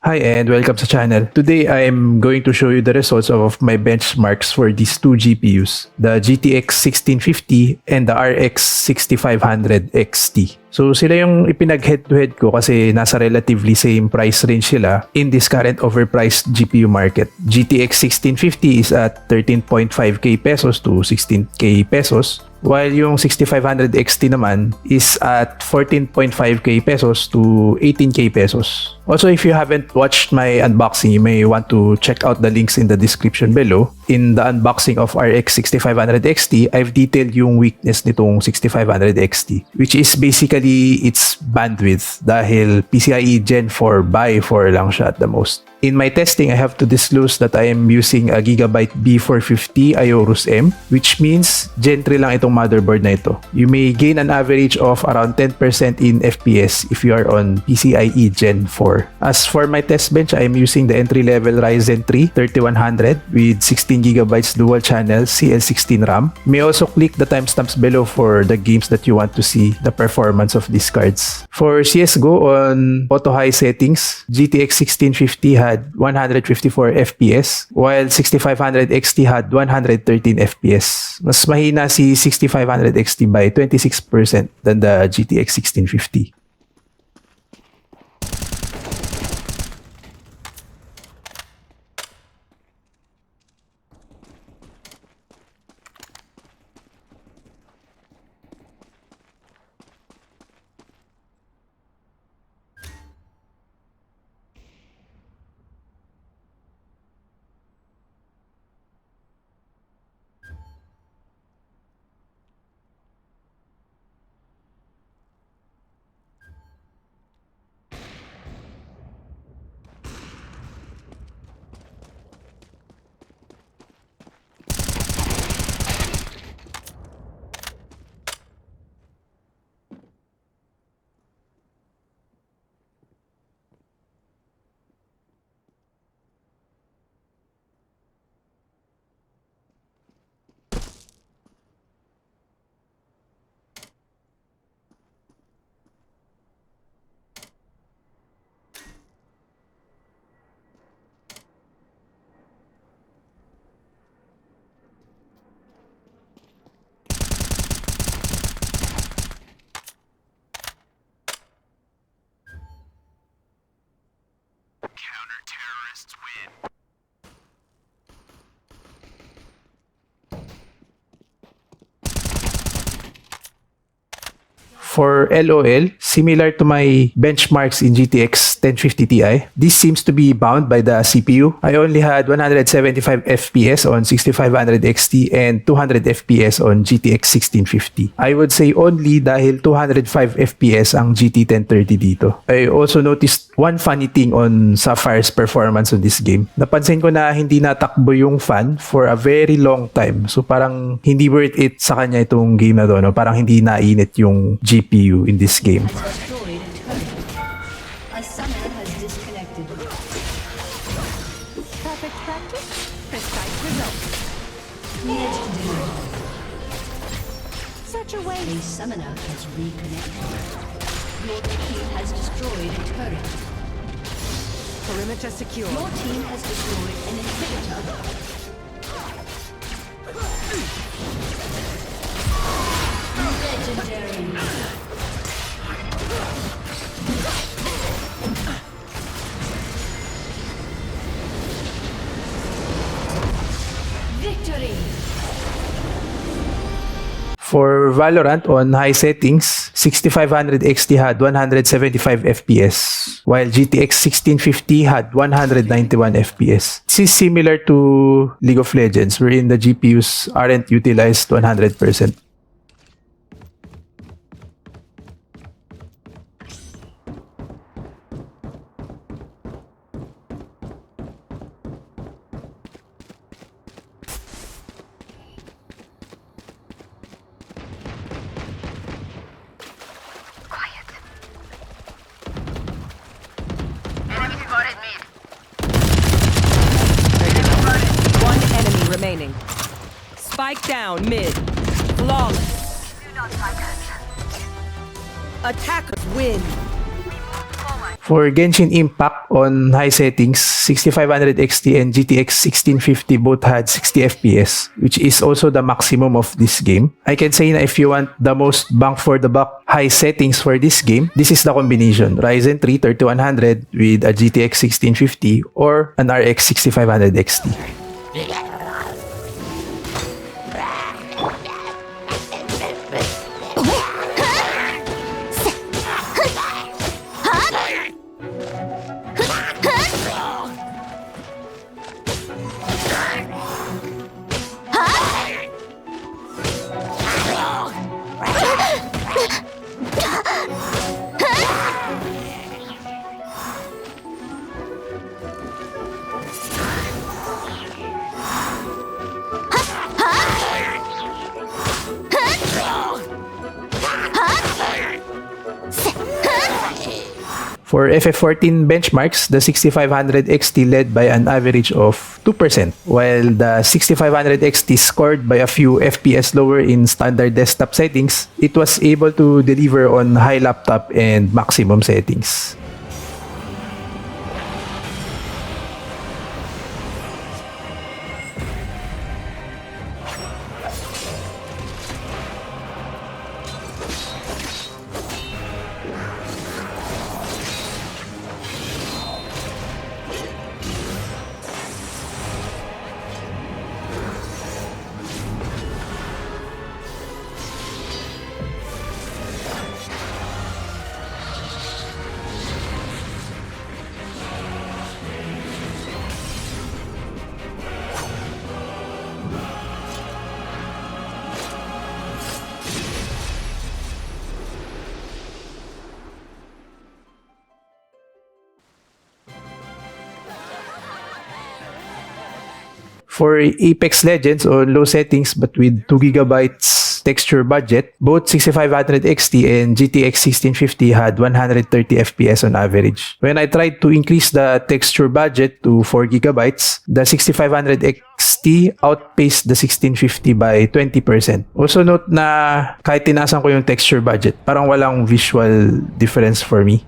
Hi and welcome sa channel. Today I am going to show you the results of my benchmarks for these two GPUs, the GTX 1650 and the RX 6500 XT. So sila yung ipinag-head-to-head ko kasi nasa relatively same price range sila in this current overpriced GPU market. GTX 1650 is at 13.5k pesos to 16k pesos, while yung 6500 XT naman is at 14.5k pesos to 18k pesos. Also, if you haven't watched my unboxing, you may want to check out the links in the description below. In the unboxing of RX 6500 XT, I've detailed yung weakness nitong 6500 XT, which is basically its bandwidth dahil PCI-E Gen 4 by 4 lang siya at the most. In my testing, I have to disclose that I am using a Gigabyte B450 Aorus M, which means Gen 3 lang itong motherboard na ito. You may gain an average of around 10% in FPS if you are on PCI-E Gen 4. As for my test bench, I am using the entry-level Ryzen 3 3100 with 16GB dual channel CL16 RAM. You may also click the timestamps below for the games that you want to see the performance of these cards. For CSGO on auto high settings, GTX 1650 had 154 FPS, while 6500 XT had 113 FPS. Mas mahina si 6500 XT by 26% than the GTX 1650. For LOL, similar to my benchmarks in GTX 1050 Ti, this seems to be bound by the CPU. I only had 175 FPS on 6500 XT and 200 FPS on GTX 1650. I would say only dahil 205 FPS ang GT 1030 dito. I also noticed one funny thing on Sapphire's performance on this game. Napansin ko na hindi natakbo yung fan for a very long time. So parang hindi worth it sa kanya itong game na to, no? Parang hindi nainit yung GPU in this game. A summoner has disconnected. Perfect practice, precise results. Legendary. Such a way. A summoner has reconnected. Your team has destroyed a turret. Perimeter secure. Your team has destroyed an inhibitor. Legendary. Victory. For Valorant on high settings, 6500 XT had 175 FPS, while GTX 1650 had 191 FPS. This is similar to League of Legends, wherein the GPUs aren't utilized 100%. One enemy remaining. Spike down mid. Flawless. Attackers win. For Genshin Impact on high settings, 6500 XT and GTX 1650 both had 60 FPS, which is also the maximum of this game. I can say na if you want the most bang for the buck high settings for this game, this is the combination: Ryzen 3 3100 with a GTX 1650 or an RX 6500 XT. For FF14 benchmarks, the 6500 XT led by an average of 2%, while the 6500 XT scored by a few FPS lower in standard desktop settings. It was able to deliver on high laptop and maximum settings. For Apex Legends on low settings but with 2GB texture budget, both 6500 XT and GTX 1650 had 130 FPS on average. When I tried to increase the texture budget to 4GB, the 6500 XT outpaced the 1650 by 20%. Also note na kahit tinasan ko yung texture budget, parang walang visual difference for me.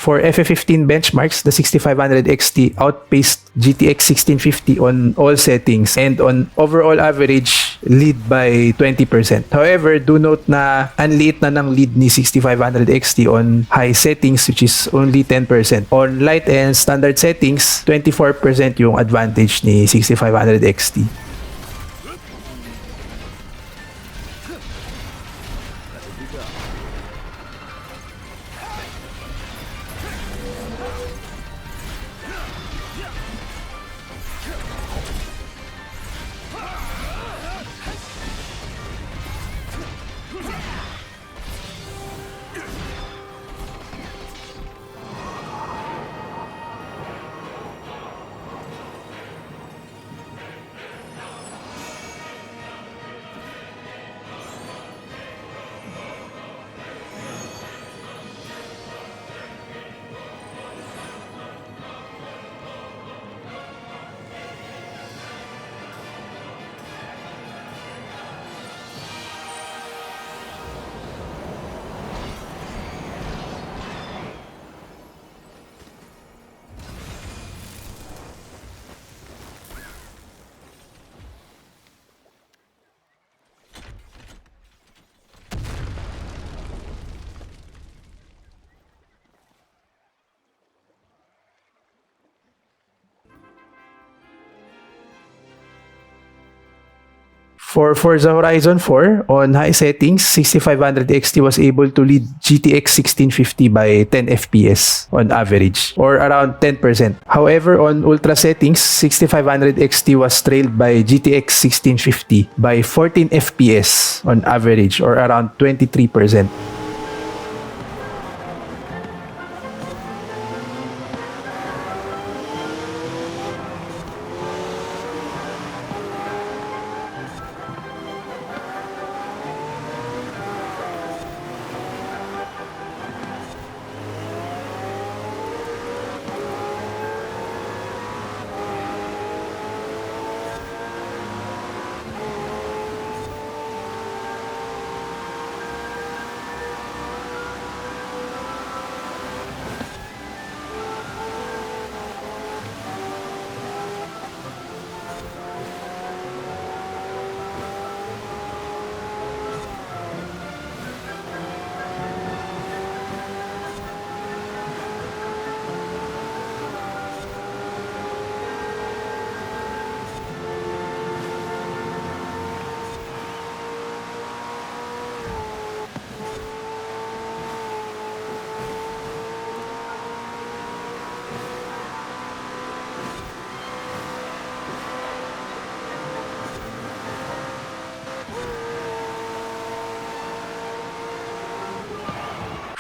For FF15 benchmarks, the 6500 XT outpaced GTX 1650 on all settings and on overall average lead by 20%. However, do note na unliit na ng lead ni 6500 XT on high settings, which is only 10%. On light and standard settings, 24% yung advantage ni 6500 XT. For Forza Horizon 4, on high settings, 6500 XT was able to lead GTX 1650 by 10 FPS on average, or around 10%. However, on ultra settings, 6500 XT was trailed by GTX 1650 by 14 FPS on average, or around 23%.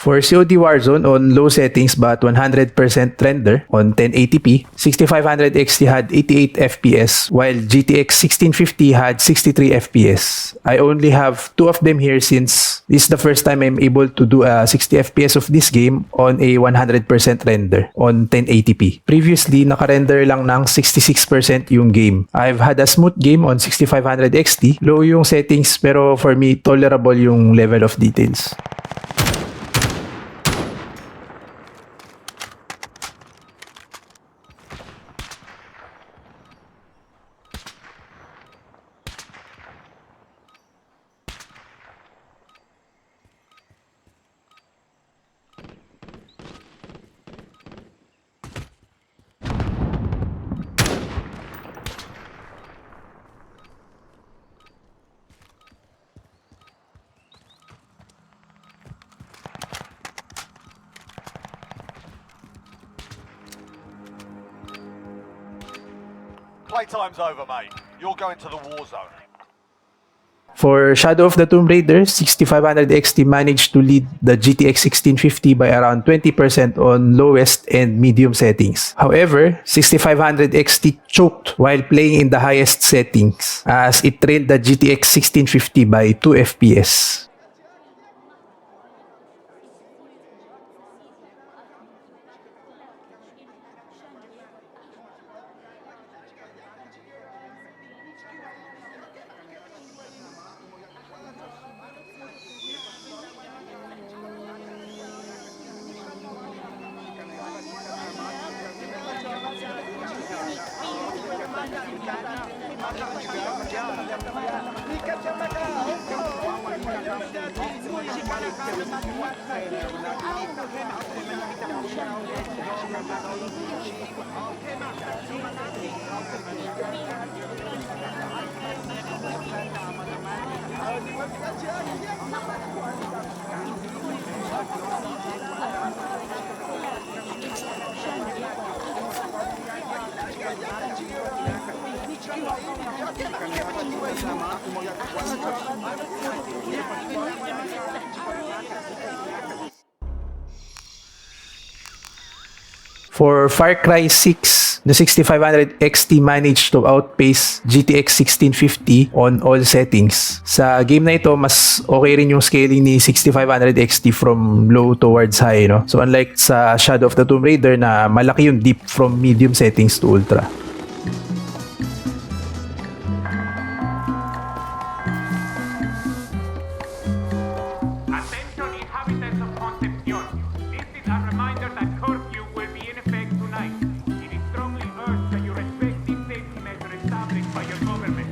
For COD Warzone on low settings but 100% render on 1080p, 6500 XT had 88 FPS while GTX 1650 had 63 FPS. I only have two of them here since this is the first time I'm able to do a 60 FPS of this game on a 100% render on 1080p. Previously, naka-render lang ng 66% yung game. I've had a smooth game on 6500 XT. Low yung settings pero for me, tolerable yung level of details. Playtime's over, mate. You're going to the Warzone. For Shadow of the Tomb Raider, 6500 XT managed to lead the GTX 1650 by around 20% on lowest and medium settings. However, 6500 XT choked while playing in the highest settings as it trailed the GTX 1650 by 2 FPS. For Far Cry 6, the 6500 XT managed to outpace GTX 1650 on all settings. Sa game na ito, mas okay rin yung scaling ni 6500 XT from low towards high, no? So unlike sa Shadow of the Tomb Raider na malaki yung dip from medium settings to ultra. Attention inhabitants of Concepcion. This is a reminder that curfew will be in effect tonight. It is strongly urged that you respect these safety measures established by your government.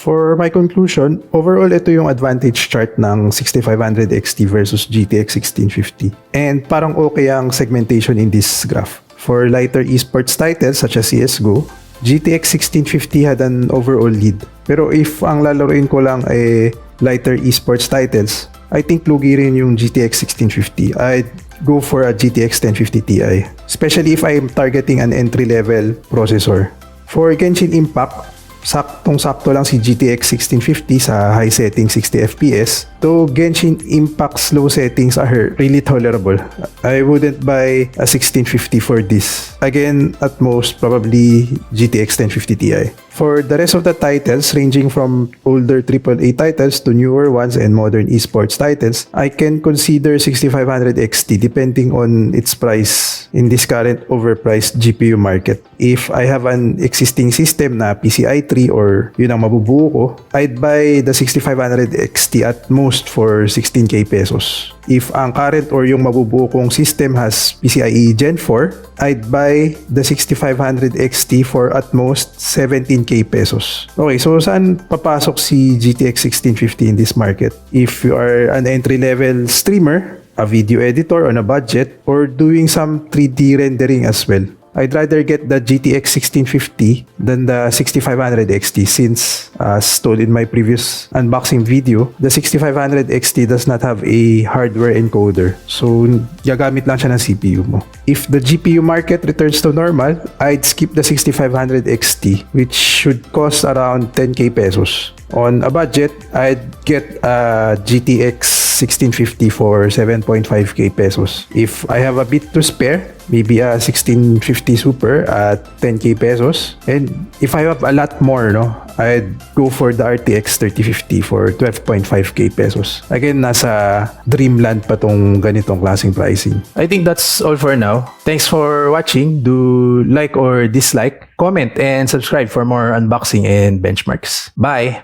For my conclusion, overall ito yung advantage chart ng 6500 XT versus GTX 1650. And parang okay ang segmentation in this graph. For lighter esports titles such as CSGO, GTX 1650 had an overall lead. Pero if ang lalaroin ko lang ay lighter esports titles, I think lugi rin yung GTX 1650. I'd go for a GTX 1050 Ti, especially if I'm targeting an entry-level processor. For Genshin Impact, saktong-sakto lang si GTX 1650 sa high setting 60 FPS. Though Genshin Impact's low settings are really tolerable. I wouldn't buy a 1650 for this. Again, at most, probably GTX 1050 Ti. For the rest of the titles, ranging from older AAA titles to newer ones and modern esports titles, I can consider 6500 XT depending on its price in this current overpriced GPU market. If I have an existing system na PCI-3 or yun ang mabubuo ko, I'd buy the 6500 XT at most for 16k pesos. If ang current or yung mabubuo kong system has PCI-E Gen 4, I'd buy the 6500 XT for at most 17k pesos. Okay, so saan papasok si GTX 1650 in this market? If you are an entry-level streamer, a video editor on a budget, or doing some 3D rendering as well, I'd rather get the GTX 1650 than the 6500 XT since, as told in my previous unboxing video, the 6500 XT does not have a hardware encoder. So, gagamit lang siya ng CPU mo. If the GPU market returns to normal, I'd skip the 6500 XT, which should cost around 10k pesos. On a budget, I'd get a GTX 1650 for 7.5k pesos. If I have a bit to spare, maybe a 1650 Super at 10k pesos. And if I have a lot more, I'd go for the RTX 3050 for 12.5k pesos. Again, nasa dreamland pa tong ganitong klaseng pricing. I think that's all for now. Thanks for watching. Do like or dislike, comment, and subscribe for more unboxing and benchmarks. Bye!